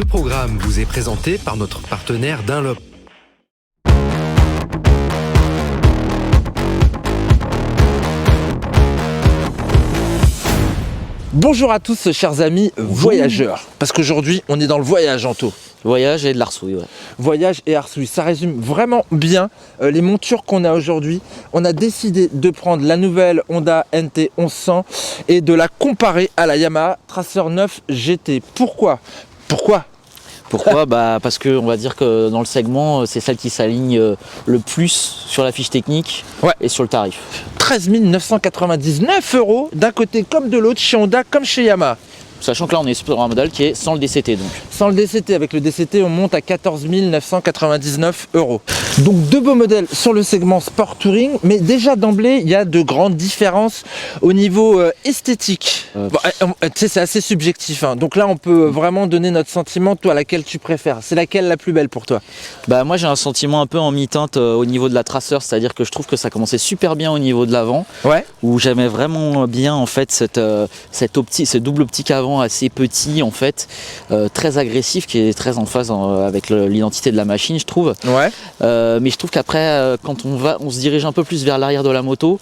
Ce programme vous est présenté par notre partenaire Dunlop. Bonjour à tous chers amis voyageurs, parce qu'aujourd'hui on est dans le voyage Anto. Voyage et de l'arsouille, ouais. Voyage et arsouille, ça résume vraiment bien les montures qu'on a aujourd'hui. On a décidé de prendre la nouvelle Honda NT 1100 et de la comparer à la Yamaha Tracer 9 GT. Pourquoi ? Pourquoi ? Parce que on va dire que dans le segment, c'est celle qui s'aligne le plus sur la fiche technique et sur le tarif. 13 999 € d'un côté comme de l'autre, chez Honda comme chez Yamaha. Sachant que là on est sur un modèle qui est sans le DCT donc. Sans le DCT, avec le DCT on monte à 14 999 €. Donc deux beaux modèles sur le segment Sport Touring, mais déjà d'emblée il y a de grandes différences au niveau esthétique. Tu sais, c'est assez subjectif, hein. Donc là on peut vraiment donner notre sentiment. Toi, laquelle tu préfères? C'est laquelle la plus belle pour toi? Bah moi j'ai un sentiment un peu en mi-teinte au niveau de la Tracer, c'est-à-dire que je trouve que ça commençait super bien au niveau de l'avant, où j'aimais vraiment bien en fait ce double optique avant assez petit en fait, très agressif, qui est très en phase avec l'identité de la machine, je trouve. Mais je trouve qu'après quand on se dirige un peu plus vers l'arrière de la moto,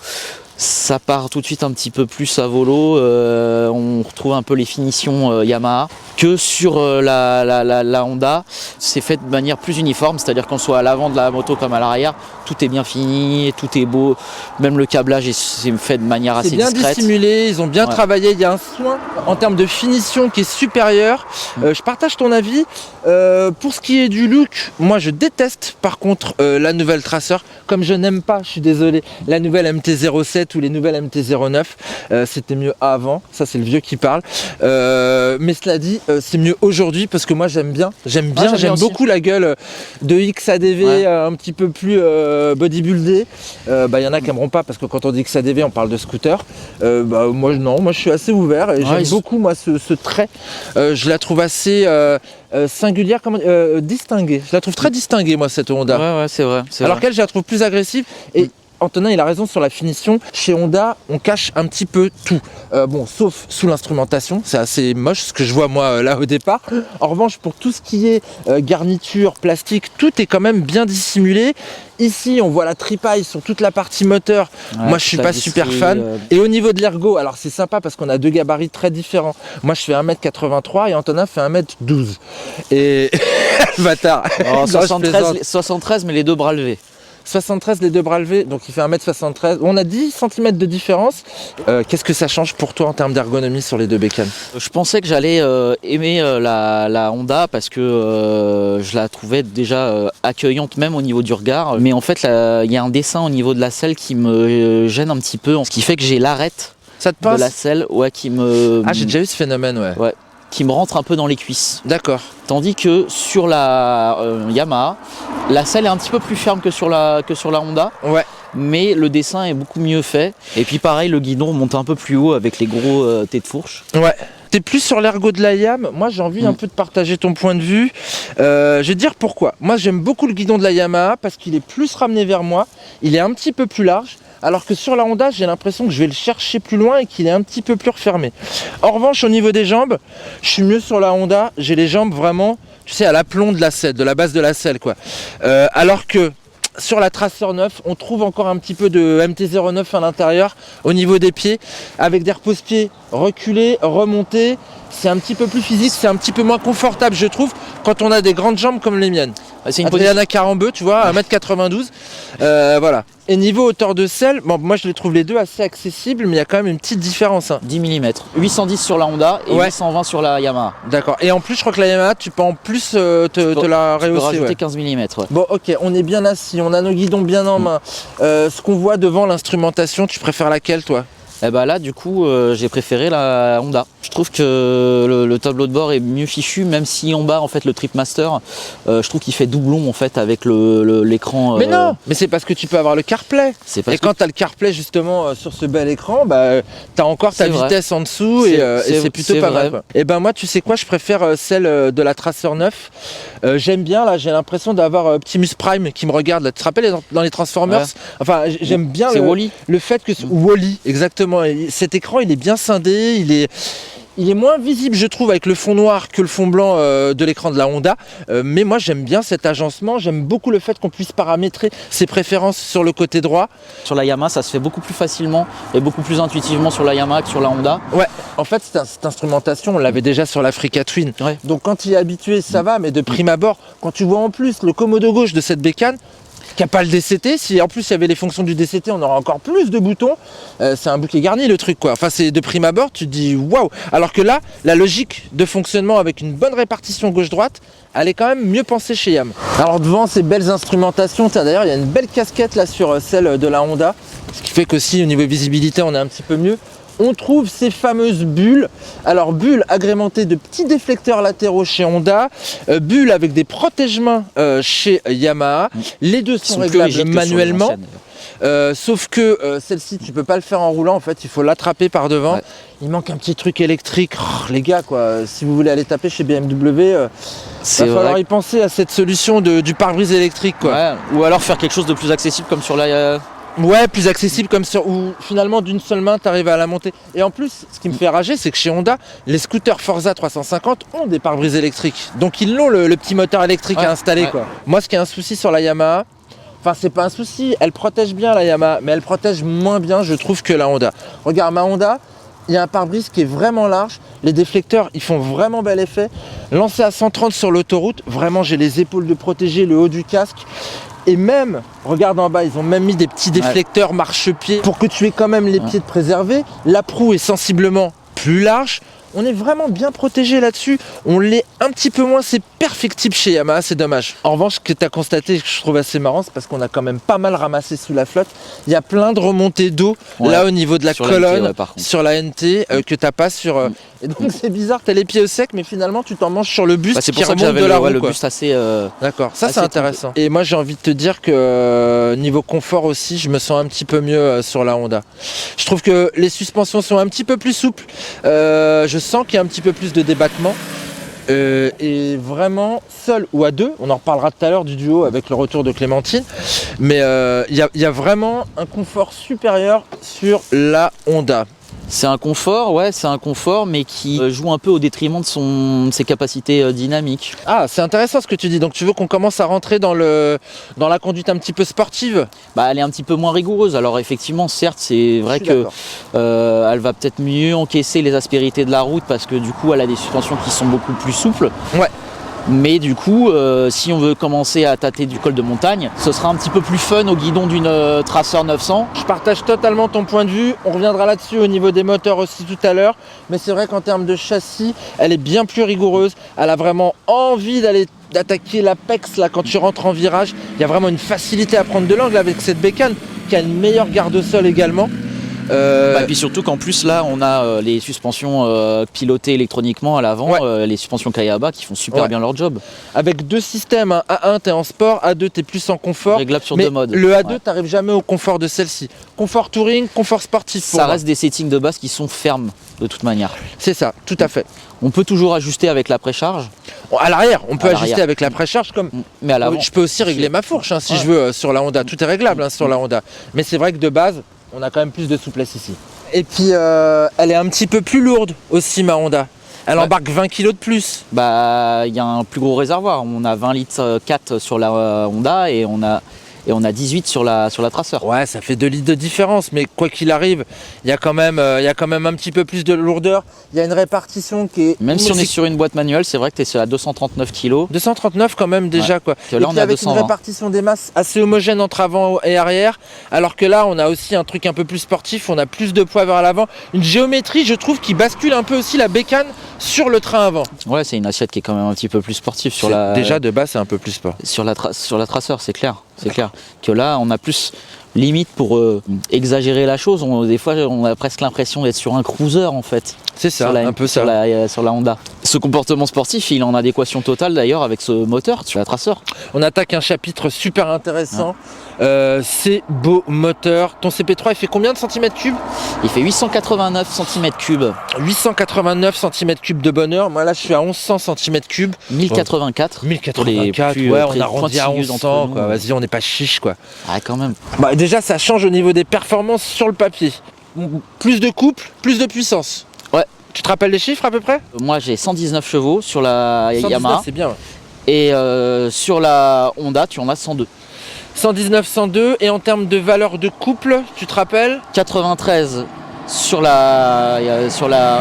ça part tout de suite un petit peu plus à volo, on retrouve un peu les finitions Yamaha, que sur la Honda, c'est fait de manière plus uniforme, c'est-à-dire qu'on soit à l'avant de la moto comme à l'arrière, tout est bien fini, tout est beau, même le câblage est fait de manière assez discrète. C'est bien dissimulé, ils ont bien travaillé, il y a un soin en termes de finition qui est supérieur. Je partage ton avis. Pour ce qui est du look, moi je déteste par contre la nouvelle Tracer, comme je n'aime pas, je suis désolé, la nouvelle MT-07 ou les nouvelles MT-09, c'était mieux avant, ça c'est le vieux qui parle, mais cela dit, c'est mieux aujourd'hui parce que moi j'aime beaucoup la gueule de XADV, un petit peu plus bodybuildé. Y en a qui aimeront pas parce que quand on dit XADV on parle de scooter. Moi je suis assez ouvert et j'aime beaucoup moi ce trait. Je la trouve assez singulière, distinguée. Je la trouve très distinguée moi cette Honda. Ouais, c'est vrai. Alors qu'elle, je la trouve plus agressive et Antonin il a raison sur la finition. Chez Honda on cache un petit peu tout, sauf sous l'instrumentation, c'est assez moche ce que je vois moi là au départ. En revanche pour tout ce qui est garniture, plastique, tout est quand même bien dissimulé. Ici on voit la tripaille sur toute la partie moteur, moi je suis pas super fan. Et au niveau de l'ergo, alors c'est sympa parce qu'on a deux gabarits très différents. Moi je fais 1m83 et Antonin fait 1m12. Et bâtard. 73 mais les deux bras levés. 73 les deux bras levés, donc il fait 1m73. On a 10 cm de différence. Qu'est-ce que ça change pour toi en termes d'ergonomie sur les deux bécanes? Je pensais que j'allais aimer la Honda parce que je la trouvais déjà accueillante même au niveau du regard. Mais en fait, il y a un dessin au niveau de la selle qui me gêne un petit peu, ce qui fait que j'ai l'arête de la selle qui me... Ah, j'ai déjà eu ce phénomène, ouais. Qui me rentre un peu dans les cuisses. D'accord. Tandis que sur la Yamaha, la selle est un petit peu plus ferme que sur la Honda. Ouais. Mais le dessin est beaucoup mieux fait. Et puis pareil, le guidon monte un peu plus haut avec les gros têtes de fourche. Ouais. T'es plus sur l'ergo de la Yam. Moi j'ai envie un peu de partager ton point de vue. Je vais te dire pourquoi. Moi j'aime beaucoup le guidon de la Yamaha parce qu'il est plus ramené vers moi. Il est un petit peu plus large. Alors que sur la Honda, j'ai l'impression que je vais le chercher plus loin et qu'il est un petit peu plus refermé. En revanche, au niveau des jambes, je suis mieux sur la Honda. J'ai les jambes vraiment, tu sais, à l'aplomb de la selle, de la base de la selle, quoi. Alors que sur la Tracer 9, on trouve encore un petit peu de MT-09 à l'intérieur, au niveau des pieds, avec des repose-pieds reculés, remontés. C'est un petit peu plus physique, c'est un petit peu moins confortable, je trouve, quand on a des grandes jambes comme les miennes. C'est une Adriana Carambeu, tu vois, 1m92. Voilà. Et niveau hauteur de selle, moi je les trouve les deux assez accessibles, mais il y a quand même une petite différence. 10 mm. 810 sur la Honda et 820 sur la Yamaha. D'accord. Et en plus, je crois que la Yamaha, tu peux en plus te la rehausser. Tu peux rajouter 15 mm. Bon, ok, on est bien assis, on a nos guidons bien en main. Ce qu'on voit devant l'instrumentation, tu préfères laquelle, toi? Et bah là du coup j'ai préféré la Honda. Je trouve que le tableau de bord est mieux fichu, même si en bas en fait le Tripmaster je trouve qu'il fait doublon en fait avec l'écran. Mais non, mais c'est parce que tu peux avoir le CarPlay. Et quand tu as le CarPlay justement sur ce bel écran, tu as encore ta vitesse en dessous et c'est plutôt pas mal. Et ben moi tu sais quoi, je préfère celle de la Tracer 9. J'aime bien, là j'ai l'impression d'avoir Optimus Prime qui me regarde là. Tu te rappelles dans les Transformers? Enfin j'aime bien le fait que... Wall-E, exactement. Cet écran il est bien scindé, Il est moins visible, je trouve, avec le fond noir que le fond blanc de l'écran de la Honda. Mais moi, j'aime bien cet agencement. J'aime beaucoup le fait qu'on puisse paramétrer ses préférences sur le côté droit. Sur la Yamaha, ça se fait beaucoup plus facilement et beaucoup plus intuitivement sur la Yamaha que sur la Honda. Ouais, en fait, cette instrumentation, on l'avait déjà sur l'Africa Twin. Ouais. Donc quand il est habitué, ça va, mais de prime abord, quand tu vois en plus le commodo gauche de cette bécane, qui n'a pas le DCT, si en plus il y avait les fonctions du DCT, on aurait encore plus de boutons. C'est un bouquet garni le truc quoi. Enfin c'est de prime abord, tu te dis waouh. Alors que là, la logique de fonctionnement avec une bonne répartition gauche-droite, elle est quand même mieux pensée chez Yamaha. Alors devant ces belles instrumentations, d'ailleurs il y a une belle casquette là sur celle de la Honda, ce qui fait qu'aussi au niveau visibilité on est un petit peu mieux. On trouve ces fameuses bulles. Alors bulles agrémentées de petits déflecteurs latéraux chez Honda, bulles avec des protège-mains chez Yamaha. Les deux sont réglables manuellement. Sauf que celle-ci tu peux pas le faire en roulant, en fait il faut l'attraper par devant. Ouais. Il manque un petit truc électrique. Oh, les gars quoi, si vous voulez aller taper chez BMW, il va falloir y penser à cette solution du pare-brise électrique quoi. Ouais. Ou alors faire quelque chose de plus accessible comme sur la... Ouais, plus accessible comme sur où finalement d'une seule main tu arrives à la monter. Et en plus, ce qui me fait rager, c'est que chez Honda, les scooters Forza 350 ont des pare-brise électriques. Donc ils l'ont le petit moteur électrique à installer quoi. Moi, ce qui est un souci sur la Yamaha, enfin c'est pas un souci, elle protège bien la Yamaha, mais elle protège moins bien je trouve que la Honda. Regarde ma Honda, il y a un pare-brise qui est vraiment large, les déflecteurs ils font vraiment bel effet. Lancé à 130 sur l'autoroute, vraiment j'ai les épaules de protéger, le haut du casque. Et même, regarde en bas, ils ont même mis des petits déflecteurs marchepieds pour que tu aies quand même les pieds de préservés. La proue est sensiblement plus large. On est vraiment bien protégé là-dessus. On l'est un petit peu moins, c'est perfectible chez Yamaha, c'est dommage. En revanche, ce que tu as constaté, que je trouve assez marrant, c'est parce qu'on a quand même pas mal ramassé sous la flotte. Il y a plein de remontées d'eau là au niveau de la colonne, sur la NT, que tu n'as pas sur... Et donc c'est bizarre, tu as les pieds au sec, mais finalement tu t'en manges sur le buste c'est qui pour ça remonte que de la roue. Le buste assez... D'accord, ça c'est intéressant. Et moi j'ai envie de te dire que niveau confort aussi, je me sens un petit peu mieux sur la Honda. Je trouve que les suspensions sont un petit peu plus souples. Je sens qu'il y a un petit peu plus de débattement. Et vraiment, seul ou à deux, on en reparlera tout à l'heure du duo avec le retour de Clémentine, mais il y a vraiment un confort supérieur sur la Honda. C'est un confort, ouais, c'est un confort, mais qui joue un peu au détriment de ses capacités dynamiques. Ah, c'est intéressant ce que tu dis. Donc tu veux qu'on commence à rentrer dans la conduite un petit peu sportive ? Bah, elle est un petit peu moins rigoureuse. Alors effectivement, certes, c'est vrai que elle va peut-être mieux encaisser les aspérités de la route parce que du coup, elle a des suspensions qui sont beaucoup plus souples. Ouais. Mais du coup, si on veut commencer à tâter du col de montagne, ce sera un petit peu plus fun au guidon d'une Tracer 900. Je partage totalement ton point de vue. On reviendra là-dessus au niveau des moteurs aussi tout à l'heure. Mais c'est vrai qu'en termes de châssis, elle est bien plus rigoureuse. Elle a vraiment envie d'attaquer l'apex là quand tu rentres en virage. Il y a vraiment une facilité à prendre de l'angle avec cette bécane qui a une meilleure garde-sol également. Et puis surtout qu'en plus là on a les suspensions pilotées électroniquement à l'avant, les suspensions Kayaba qui font super bien leur job. Avec deux systèmes, hein. A1 t'es en sport, A2 t'es plus en confort. Réglable sur mais deux modes. Le A2 t'arrives jamais au confort de celle-ci. Confort touring, confort sportif. Ça reste des settings de base qui sont fermes de toute manière. C'est ça, tout à fait. On peut toujours ajuster avec la précharge. À l'arrière, on peut ajuster avec la précharge comme. Mais à l'avant. Je peux aussi régler ma fourche hein, si je veux sur la Honda. Tout est réglable hein, sur la Honda. Mais c'est vrai que de base, on a quand même plus de souplesse ici. Et puis elle est un petit peu plus lourde aussi ma Honda. Elle embarque 20 kg de plus. Bah il y a un plus gros réservoir. On a 20 litres 4 sur la Honda et on a 18 sur la Tracer. Ouais, ça fait 2 litres de différence, mais quoi qu'il arrive, il y a quand même un petit peu plus de lourdeur. Il y a une répartition qui est... Même si on est sur une boîte manuelle, c'est vrai que tu es à 239 kg. 239 quand même déjà quoi. Que là, et puis avec une répartition des masses assez homogène entre avant et arrière, alors que là on a aussi un truc un peu plus sportif, on a plus de poids vers l'avant. Une géométrie je trouve qui bascule un peu aussi la bécane sur le train avant. Ouais, c'est une assiette qui est quand même un petit peu plus sportive sur Déjà de base c'est un peu plus sport. Sur la Tracer, c'est clair. C'est clair que là, on a plus limite pour exagérer la chose. Des fois, on a presque l'impression d'être sur un cruiser en fait. C'est ça, un peu sur la Honda. Ce comportement sportif, il est en adéquation totale d'ailleurs avec ce moteur sur la Tracer. On attaque un chapitre super intéressant. Ces beaux moteurs. Ton CP3, il fait combien de centimètres cubes ? Il fait 889 cm3. 889 cm3 de bonheur. Moi là, je suis à 1100 cm3. 1084. 1084, ouais, on arrondit à 1100. Vas-y, on n'est pas chiche quoi. Ah, quand même. Bah, déjà, ça change au niveau des performances sur le papier. Plus de couple, plus de puissance. Ouais, Tu te rappelles les chiffres à peu près? Moi j'ai 119 chevaux sur la 119, Yamaha. c'est bien. Et sur la Honda, tu en as 102. 119, 102. Et en termes de valeur de couple, tu te rappelles? 93 sur la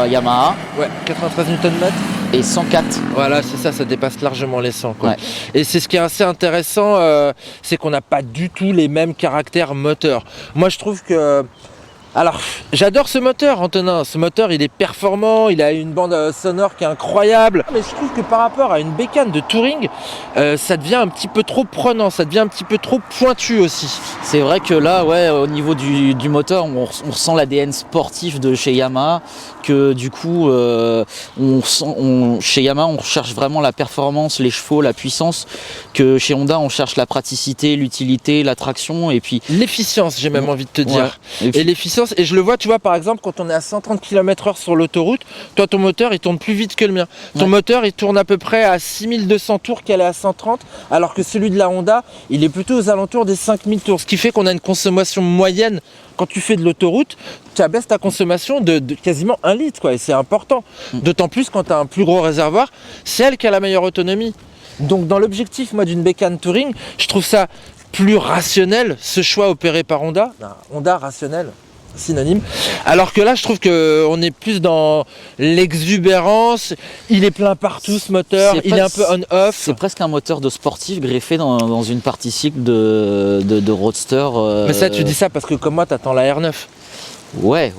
Yamaha. Ouais, 93 Nm. Et 104. Voilà, c'est ça, ça dépasse largement les 100. Quoi. Ouais. Et c'est ce qui est assez intéressant, c'est qu'on n'a pas du tout les mêmes caractères moteurs. Moi, je trouve que... Alors, j'adore ce moteur, Antonin. Ce moteur, il est performant, il a une bande sonore qui est incroyable. Mais je trouve que par rapport à une bécane de touring, ça devient un petit peu trop prenant, ça devient un petit peu trop pointu aussi. C'est vrai que là, ouais, au niveau du moteur, on ressent l'ADN sportif de chez Yamaha. Que du coup, chez Yamaha, on cherche vraiment la performance, les chevaux, la puissance. Que chez Honda, on cherche la praticité, l'utilité, la traction et puis... L'efficience, j'ai même envie de te dire. Ouais. Et l'efficience, et je le vois, tu vois, par exemple, quand on est à 130 km/h sur l'autoroute, toi, ton moteur, il tourne plus vite que le mien. Ton moteur, il tourne à peu près à 6200 tours qu'elle est à 130, alors que celui de la Honda, il est plutôt aux alentours des 5000 tours. Ce qui fait qu'on a une consommation moyenne, quand tu fais de l'autoroute, tu abaisses ta consommation de quasiment 1 litre, quoi, et c'est important. D'autant plus quand tu as un plus gros réservoir, c'est elle qui a la meilleure autonomie. Donc dans l'objectif, moi, d'une bécane touring, je trouve ça plus rationnel, ce choix opéré par Honda. Honda rationnel, synonyme. Alors que là, je trouve qu'on est plus dans l'exubérance. Il est plein partout, ce moteur. Il est un peu on-off. C'est presque un moteur de sportif greffé dans une partie cycle de roadster. Mais ça, tu dis ça parce que comme moi, t'attends la R9. Ouais,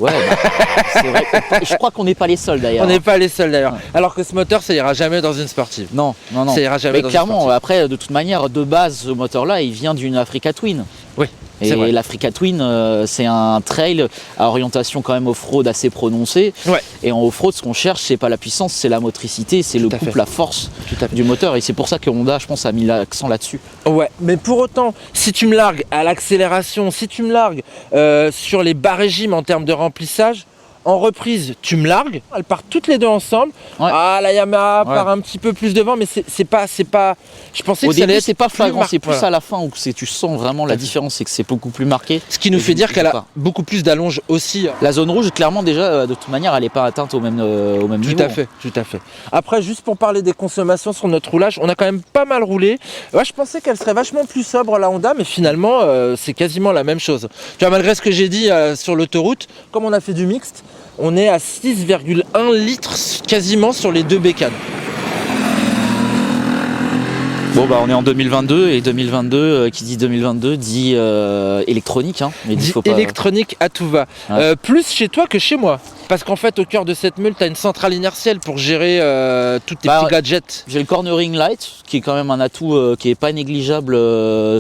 c'est vrai. Je crois qu'on n'est pas les seuls d'ailleurs. On n'est pas les seuls d'ailleurs. Alors que ce moteur, ça ira jamais dans une sportive. Non. Ça ira jamais mais dans clairement, une sportive. après, de toute manière, de base, ce moteur-là, il vient d'une Africa Twin. Oui. Et l'Africa Twin, c'est un trail à orientation quand même off-road assez prononcée. Ouais. Et en off-road, ce qu'on cherche, c'est pas la puissance, c'est la motricité, c'est le couple, la force du moteur. Et c'est pour ça que Honda, je pense, a mis l'accent là-dessus. Ouais, mais pour autant, si tu me largues à l'accélération, si tu me largues sur les bas régimes en termes de remplissage, en reprise, tu me largues, elles partent toutes les deux ensemble. Ouais. Ah, la Yamaha part un petit peu plus devant, mais c'est pas. Je pensais Au que ça allait début, être c'est pas flagrant, c'est plus voilà. à la fin où tu sens vraiment la différence, c'est que c'est beaucoup plus marqué. Ce qui nous fait dire qu'elle a beaucoup plus d'allonge aussi. La zone rouge, clairement, déjà, de toute manière, elle n'est pas atteinte au même niveau. Tout à fait. Après, juste pour parler des consommations sur notre roulage, on a quand même pas mal roulé. Ouais, je pensais qu'elle serait vachement plus sobre, la Honda, mais finalement, c'est quasiment la même chose. Tu vois, malgré ce que j'ai dit sur l'autoroute, comme on a fait du mixte, on est à 6,1 litres quasiment sur les deux bécanes. Bon bah on est en 2022 et 2022 qui dit 2022 dit électronique hein. Mais dit faut pas... électronique à tout va. Ouais. Plus chez toi que chez moi. Parce qu'en fait au cœur de cette meule tu as une centrale inertielle pour gérer tous tes petits gadgets. J'ai le cornering light qui est quand même un atout qui est pas négligeable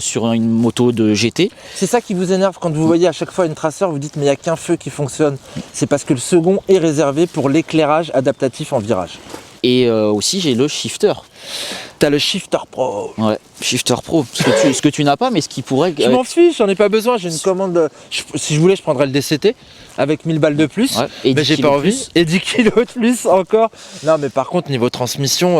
sur une moto de GT. C'est ça qui vous énerve quand vous voyez à chaque fois une Tracer, vous dites mais il n'y a qu'un feu qui fonctionne. C'est parce que le second est réservé pour l'éclairage adaptatif en virage. Et aussi j'ai le shifter. T'as le Shifter Pro. Ouais, Shifter Pro. Ce que tu n'as pas, mais ce qui pourrait. Je m'en fiche, j'en ai pas besoin. J'ai une commande. Si je voulais, je prendrais le DCT avec 1000 balles de plus. Ouais, et mais j'ai pas envie. Et 10 kilos de plus encore. Non, mais par contre, niveau transmission,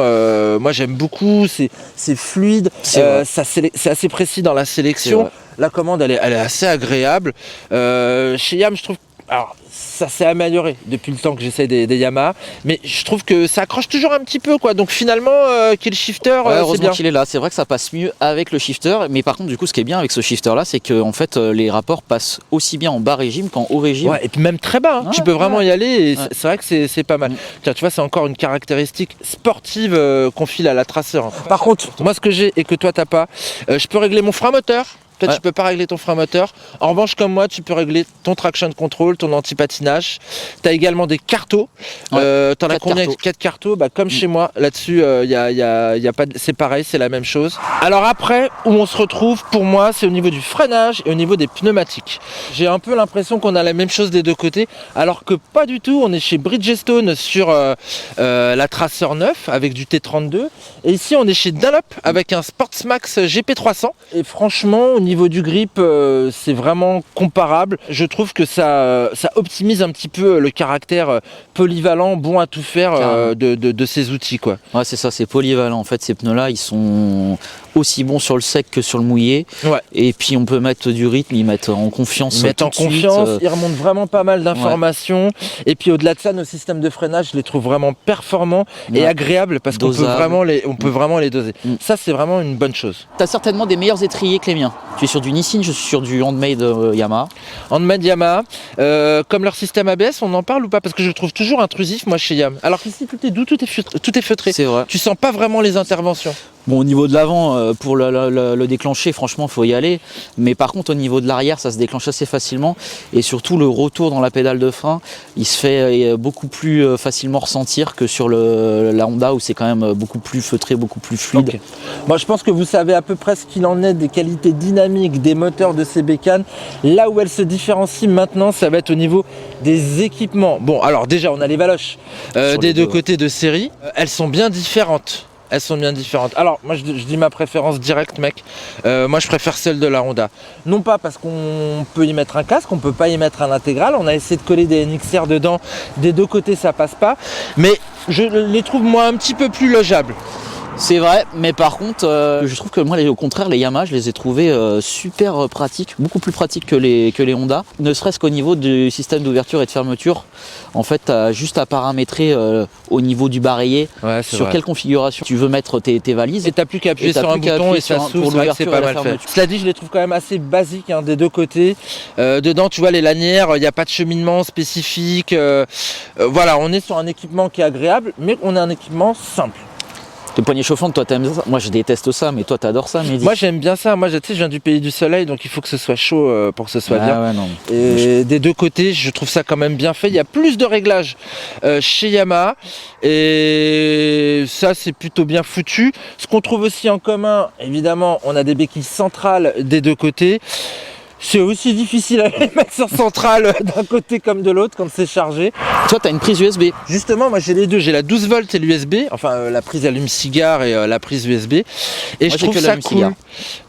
moi j'aime beaucoup. C'est fluide. C'est assez précis dans la sélection. La commande, elle est assez agréable. Chez Yam, je trouve. Alors, ça s'est amélioré depuis le temps que j'essaie des Yamaha, mais je trouve que ça accroche toujours un petit peu, quoi. Donc finalement, qu'il y ait le shifter, c'est heureusement bien. qu'il est là. C'est vrai que ça passe mieux avec le shifter, mais par contre, du coup, ce qui est bien avec ce shifter-là, c'est que en fait, les rapports passent aussi bien en bas régime qu'en haut régime. Ouais, et puis même très bas. Tu peux vraiment y aller. Et c'est vrai que c'est pas mal. Tiens, tu vois, c'est encore une caractéristique sportive qu'on file à la Tracer. Par contre, moi, ce que j'ai et que toi t'as pas, je peux régler mon frein moteur. Toi, tu peux pas régler ton frein moteur. En revanche, comme moi, tu peux régler ton traction control, ton anti-patinage. Tu as également des cartos. T'en as combien? 4 cartos. Bah, comme chez moi, là-dessus, y a pas c'est pareil, c'est la même chose. Alors après, où on se retrouve, pour moi, c'est au niveau du freinage et au niveau des pneumatiques. J'ai un peu l'impression qu'on a la même chose des deux côtés, alors que pas du tout. On est chez Bridgestone sur la Tracer 9 avec du T32. Et ici, on est chez Dunlop avec un Sportsmax GP300. Et franchement, au niveau du grip, c'est vraiment comparable. Je trouve que ça optimise un petit peu le caractère polyvalent, bon à tout faire de ces outils, quoi. Ouais, c'est ça, c'est polyvalent. En fait, ces pneus-là, ils sont aussi bons sur le sec que sur le mouillé. Ouais. Et puis, on peut mettre du rythme, ils mettent en confiance. Ils mettent en confiance, ils remontent vraiment pas mal d'informations. Ouais. Et puis, au-delà de ça, nos systèmes de freinage, je les trouve vraiment performants et agréables parce qu'on peut vraiment les doser. Ça, c'est vraiment une bonne chose. Tu as certainement des meilleurs étriers que les miens. Tu es sur du Nissin, je suis sur du Handmade Yamaha. Handmade Yamaha, comme leur système ABS, on en parle ou pas? Parce que je le trouve toujours intrusif, moi, chez Yamaha. Alors qu'ici, tout est doux, tout est feutré. C'est vrai. Tu sens pas vraiment les interventions. Bon, au niveau de l'avant, pour le déclencher, franchement, il faut y aller. Mais par contre, au niveau de l'arrière, ça se déclenche assez facilement. Et surtout, le retour dans la pédale de frein, il se fait beaucoup plus facilement ressentir que sur la Honda, où c'est quand même beaucoup plus feutré, beaucoup plus fluide. Okay. Moi, je pense que vous savez à peu près ce qu'il en est des qualités dynamiques des moteurs de ces bécanes. Là où elles se différencient maintenant, ça va être au niveau des équipements. Bon, alors déjà, on a les valoches des deux côtés de série. Elles sont bien différentes. Elles sont bien différentes. Alors, moi, je dis ma préférence directe, mec. Moi, je préfère celle de la Honda. Non pas parce qu'on peut y mettre un casque, on peut pas y mettre un intégral. On a essayé de coller des NXR dedans. Des deux côtés, ça passe pas. Mais je les trouve, moi, un petit peu plus logeables. C'est vrai, mais par contre, je trouve que moi, au contraire, les Yamaha, je les ai trouvés super pratiques, beaucoup plus pratiques que les Honda. Ne serait-ce qu'au niveau du système d'ouverture et de fermeture, en fait, tu as juste à paramétrer au niveau du barillet sur quelle configuration tu veux mettre tes valises. Et tu n'as plus qu'à appuyer sur un bouton et ça s'ouvre, c'est pas mal fait. Cela dit, je les trouve quand même assez basiques des deux côtés. Dedans, tu vois, les lanières, il n'y a pas de cheminement spécifique. Voilà, on est sur un équipement qui est agréable, mais on a un équipement simple. Les poignées chauffantes, toi t'aimes ça? Moi je déteste ça, mais toi t'adores ça, Mehdi. Moi j'aime bien ça, moi je viens du pays du soleil, donc il faut que ce soit chaud pour que ce soit bien. Ouais, non. Et des deux côtés, je trouve ça quand même bien fait. Il y a plus de réglages chez Yamaha, et ça c'est plutôt bien foutu. Ce qu'on trouve aussi en commun, évidemment, on a des béquilles centrales des deux côtés. C'est aussi difficile à les mettre sur centrale d'un côté comme de l'autre quand c'est chargé. Toi, tu as une prise USB. Justement, moi j'ai les deux. J'ai la 12 volts et l'USB. Enfin, la prise allume-cigare et la prise USB. Et moi, je trouve ça cool.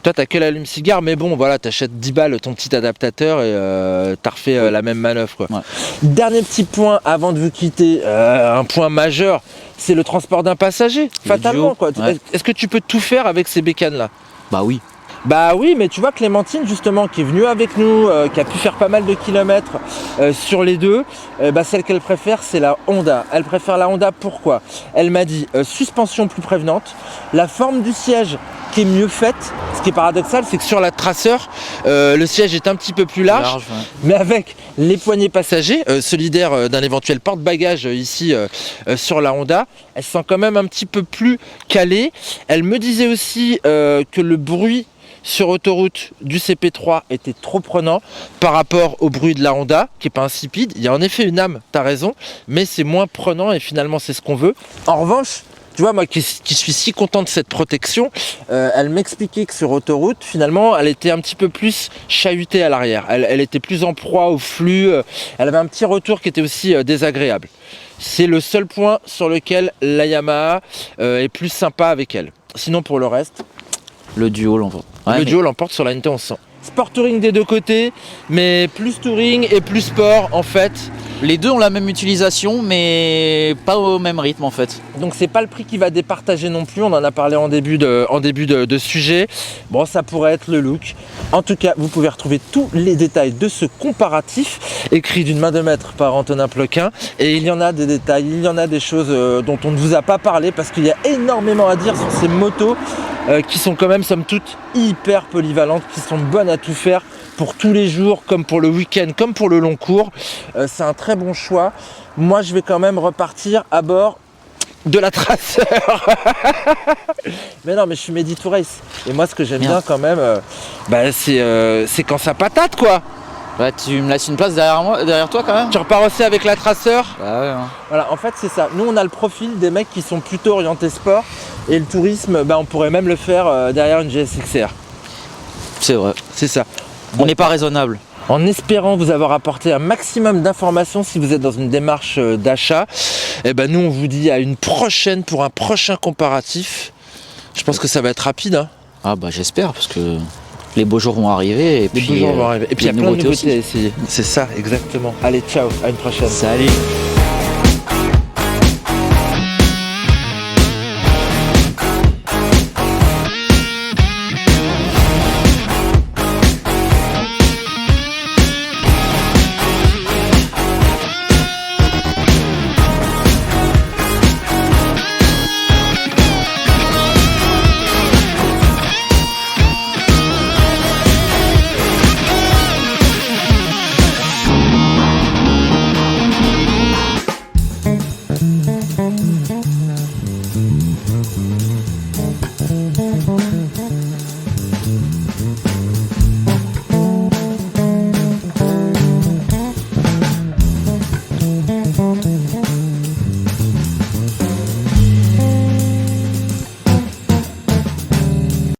Toi, t'as que l'allume-cigare, mais bon, voilà, t'achètes 10 balles ton petit adaptateur et t'as refait la même manœuvre, quoi. Ouais. Dernier petit point avant de vous quitter, un point majeur, c'est le transport d'un passager. Fatalement, quoi. Ouais. Est-ce que tu peux tout faire avec ces bécanes-là? Bah oui. Bah oui, mais tu vois Clémentine justement qui est venue avec nous, qui a pu faire pas mal de kilomètres sur les deux, celle qu'elle préfère c'est la Honda. Elle préfère la Honda, pourquoi? Elle m'a dit suspension plus prévenante, la forme du siège qui est mieux faite. Ce qui est paradoxal, c'est que sur la Tracer, le siège est un petit peu plus large mais avec les poignées passagers, solidaires d'un éventuel porte-bagages ici sur la Honda, elle se sent quand même un petit peu plus calée. Elle me disait aussi que le bruit sur autoroute du CP3 était trop prenant par rapport au bruit de la Honda, qui n'est pas insipide. Il y a en effet une âme, tu as raison, mais c'est moins prenant et finalement c'est ce qu'on veut. En revanche, tu vois, moi qui suis si content de cette protection, elle m'expliquait que sur autoroute, finalement, elle était un petit peu plus chahutée à l'arrière. Elle était plus en proie au flux, elle avait un petit retour qui était aussi désagréable. C'est le seul point sur lequel la Yamaha est plus sympa avec elle. Sinon pour le reste, le duo l'emporte. Ouais, le duo l'emporte sur la NT 1100. Sport touring des deux côtés, mais plus touring et plus sport en fait. Les deux ont la même utilisation, mais pas au même rythme en fait. Donc c'est pas le prix qui va départager non plus, on en a parlé en début de sujet. Bon, ça pourrait être le look. En tout cas, vous pouvez retrouver tous les détails de ce comparatif, écrit d'une main de maître par Antonin Ploquin. Et il y en a des détails, il y en a des choses dont on ne vous a pas parlé, parce qu'il y a énormément à dire sur ces motos qui sont quand même, somme toute, hyper polyvalentes, qui sont bonnes à tout faire pour tous les jours, comme pour le week-end, comme pour le long cours. C'est un très bon choix. Moi, je vais quand même repartir à bord de la Tracer. Mais non, mais je suis Mehdi to Race. Et moi, ce que j'aime bien quand même, c'est quand ça patate, quoi. Ouais, tu me laisses une place derrière toi quand même. Tu repars aussi avec la Tracer. Bah ouais, hein. Voilà, en fait c'est ça. Nous on a le profil des mecs qui sont plutôt orientés sport. Et le tourisme, on pourrait même le faire derrière une GSX-R. C'est vrai. C'est ça. On n'est pas raisonnable. En espérant vous avoir apporté un maximum d'informations si vous êtes dans une démarche d'achat, nous on vous dit à une prochaine pour un prochain comparatif. Je pense que ça va être rapide. Hein. Ah bah j'espère parce que les beaux jours vont arriver. Et puis, beaux jours vont arriver. Et puis il y a plein de nouveautés aussi à essayer. C'est ça, exactement. Allez, ciao, à une prochaine. Salut.